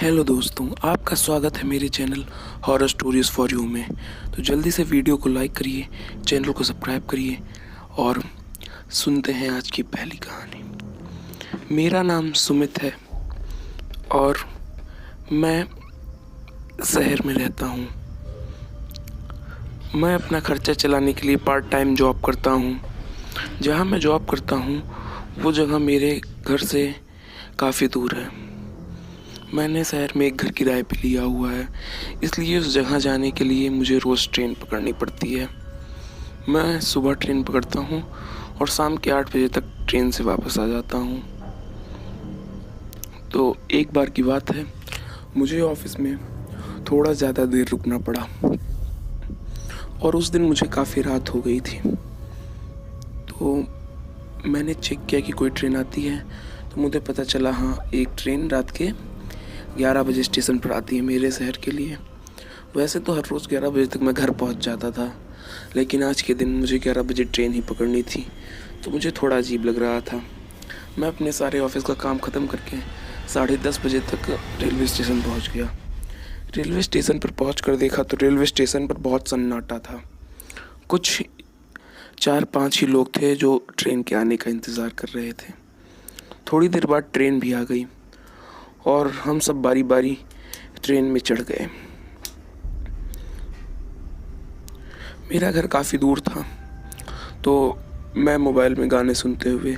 Hello दोस्तों, आपका स्वागत है मेरे channel horror stories for you में। तो जल्दी से वीडियो को लाइक करिए, चैनल को सब्सक्राइब करिए और सुनते हैं आज की पहली कहानी। मेरा नाम सुमित है और मैं शहर में रहता हूँ। मैं अपना खर्चा चलाने के लिए पार्ट टाइम जॉब करता हूँ। जहाँ मैं जॉब करता हूँ वो जगह मेरे घर से काफ़ी दूर है। मैंने शहर में एक घर किराए पे लिया हुआ है, इसलिए उस जगह जाने के लिए मुझे रोज़ ट्रेन पकड़नी पड़ती है। मैं सुबह ट्रेन पकड़ता हूँ और शाम के 8 बजे तक ट्रेन से वापस आ जाता हूँ। तो एक बार की बात है, मुझे ऑफिस में थोड़ा ज़्यादा देर रुकना पड़ा और उस दिन मुझे काफ़ी रात हो गई थी। तो मैंने चेक किया कि कोई ट्रेन आती है, तो मुझे पता चला हाँ, एक ट्रेन रात के 11 बजे स्टेशन पर आती है मेरे शहर के लिए। वैसे तो हर रोज़ 11 बजे तक मैं घर पहुंच जाता था, लेकिन आज के दिन मुझे 11 बजे ट्रेन ही पकड़नी थी, तो मुझे थोड़ा अजीब लग रहा था। मैं अपने सारे ऑफिस का काम ख़त्म करके 10:30 बजे तक रेलवे स्टेशन पहुंच गया। रेलवे स्टेशन पर पहुँच कर देखा तो रेलवे स्टेशन पर बहुत सन्नाटा था। कुछ 4-5 ही लोग थे जो ट्रेन के आने का इंतज़ार कर रहे थे। थोड़ी देर बाद ट्रेन भी आ गई और हम सब बारी बारी ट्रेन में चढ़ गए। मेरा घर काफ़ी दूर था, तो मैं मोबाइल में गाने सुनते हुए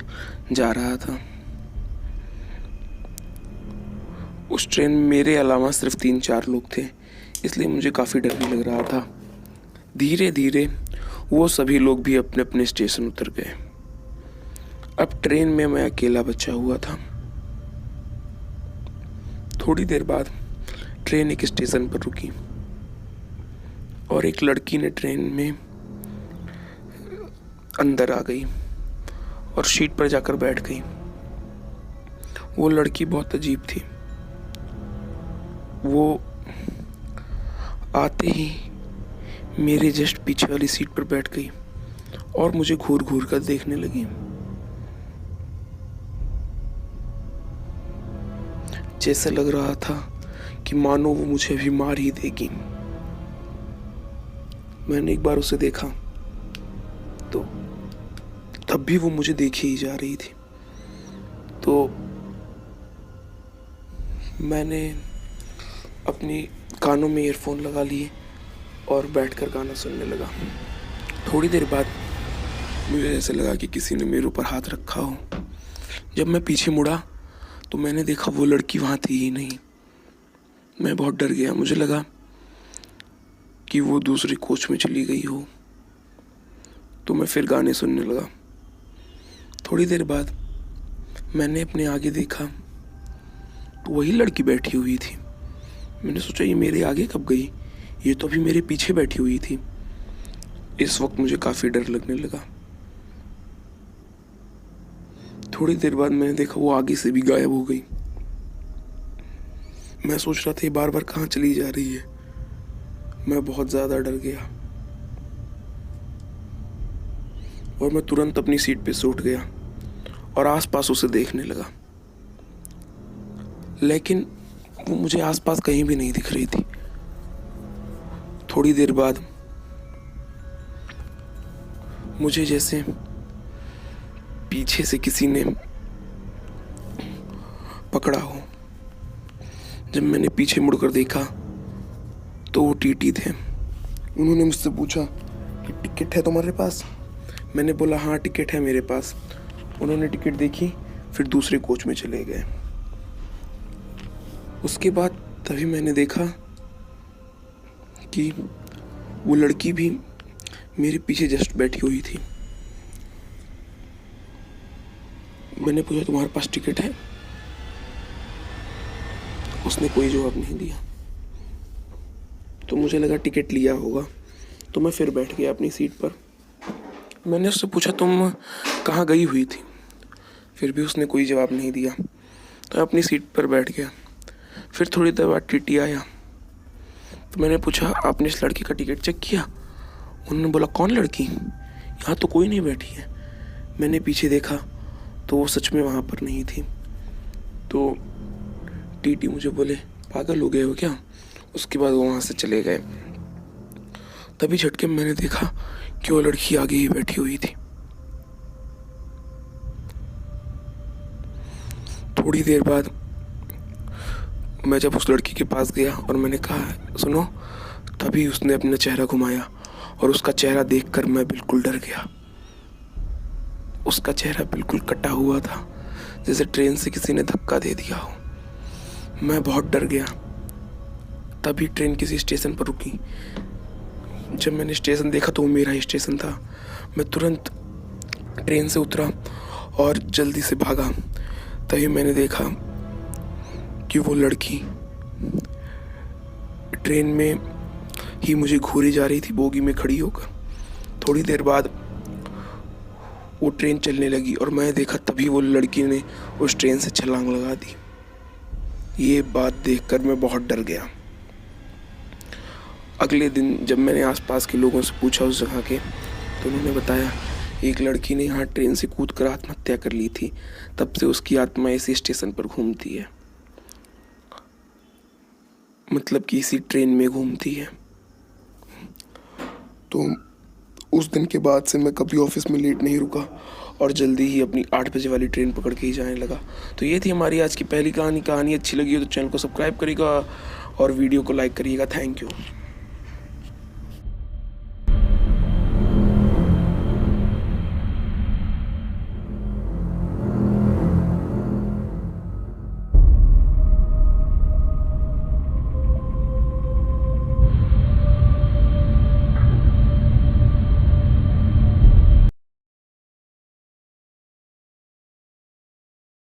जा रहा था। उस ट्रेन में मेरे अलावा सिर्फ 3-4 लोग थे, इसलिए मुझे काफ़ी डर भी लग रहा था। धीरे धीरे वो सभी लोग भी अपने अपने स्टेशन उतर गए। अब ट्रेन में मैं अकेला बचा हुआ था। थोड़ी देर बाद ट्रेन एक स्टेशन पर रुकी और एक लड़की ने ट्रेन में अंदर आ गई और सीट पर जाकर बैठ गई। वो लड़की बहुत अजीब थी। वो आते ही मेरे जस्ट पीछे वाली सीट पर बैठ गई और मुझे घूर घूर कर देखने लगी। जैसे लग रहा था कि मानो वो मुझे अभी मार ही देगी। मैंने एक बार उसे देखा तो तब भी वो मुझे देखे ही जा रही थी। तो मैंने अपनी कानों में ईयरफोन लगा लिए और बैठकर गाना सुनने लगा। थोड़ी देर बाद मुझे ऐसे लगा कि किसी ने मेरे ऊपर हाथ रखा हो। जब मैं पीछे मुड़ा तो मैंने देखा वो लड़की वहाँ थी ही नहीं। मैं बहुत डर गया। मुझे लगा कि वो दूसरी कोच में चली गई हो। तो मैं फिर गाने सुनने लगा। थोड़ी देर बाद मैंने अपने आगे देखा तो वही लड़की बैठी हुई थी। मैंने सोचा ये मेरे आगे कब गई, ये तो अभी मेरे पीछे बैठी हुई थी। इस वक्त मुझे काफ़ी डर लगने लगा। थोड़ी देर बाद मैंने देखा वो आगे से भी गायब हो गई। मैं सोच रहा था ये बार बार कहाँ चली जा रही है। मैं बहुत ज़्यादा डर गया और मैं तुरंत अपनी सीट पे से उठ गया और आसपास उसे देखने लगा, लेकिन वो मुझे आसपास कहीं भी नहीं दिख रही थी। थोड़ी देर बाद मुझे जैसे पीछे से किसी ने पकड़ा हो। जब मैंने पीछे मुड़कर देखा तो वो टीटी थे। उन्होंने मुझसे पूछा कि टिकट है तुम्हारे पास? मैंने बोला हाँ, टिकट है मेरे पास। उन्होंने टिकट देखी, फिर दूसरे कोच में चले गए। उसके बाद तभी मैंने देखा कि वो लड़की भी मेरे पीछे जस्ट बैठी हुई थी। मैंने पूछा तुम्हारे पास टिकट है? उसने कोई जवाब नहीं दिया। तो मुझे लगा टिकट लिया होगा, तो मैं फिर बैठ गया अपनी सीट पर। मैंने उससे पूछा तुम कहाँ गई हुई थी? फिर भी उसने कोई जवाब नहीं दिया, तो मैं अपनी सीट पर बैठ गया। फिर थोड़ी देर बाद टीटी आया, तो मैंने पूछा आपने इस लड़की का टिकट चेक किया? उन्होंने बोला कौन लड़की? यहाँ तो कोई नहीं बैठी है। मैंने पीछे देखा तो वो सच में वहाँ पर नहीं थी। तो टीटी मुझे बोले पागल हो गए हो क्या? उसके बाद वो वहाँ से चले गए। तभी झटके में मैंने देखा कि वो लड़की आगे ही बैठी हुई थी। थोड़ी देर बाद मैं जब उस लड़की के पास गया और मैंने कहा सुनो, तभी उसने अपना चेहरा घुमाया और उसका चेहरा देखकर मैं बिल्कुल डर गया। उसका चेहरा बिल्कुल कटा हुआ था, जैसे ट्रेन से किसी ने धक्का दे दिया हो। मैं बहुत डर गया। तभी ट्रेन किसी स्टेशन पर रुकी। जब मैंने स्टेशन देखा तो वो मेरा ही स्टेशन था। मैं तुरंत ट्रेन से उतरा और जल्दी से भागा। तभी मैंने देखा कि वो लड़की ट्रेन में ही मुझे घूरी जा रही थी, बोगी में खड़ी होकर। थोड़ी देर बाद वो ट्रेन चलने लगी और मैं देखा तभी वो लड़की ने उस ट्रेन से छलांग लगा दी। ये बात देखकर मैं बहुत डर गया। अगले दिन जब मैंने आसपास के लोगों से पूछा उस जगह के, तो उन्होंने बताया एक लड़की ने यहाँ ट्रेन से कूदकर आत्महत्या कर ली थी। तब से उसकी आत्मा इसी स्टेशन पर घूमती है, मतलब कि इसी ट्रेन में घूमती है। तो उस दिन के बाद से मैं कभी ऑफिस में लेट नहीं रुका और जल्दी ही अपनी 8 बजे वाली ट्रेन पकड़ के ही जाने लगा। तो ये थी हमारी आज की पहली कहानी। कहानी अच्छी लगी हो तो चैनल को सब्सक्राइब करिएगा और वीडियो को लाइक करिएगा। Thank you.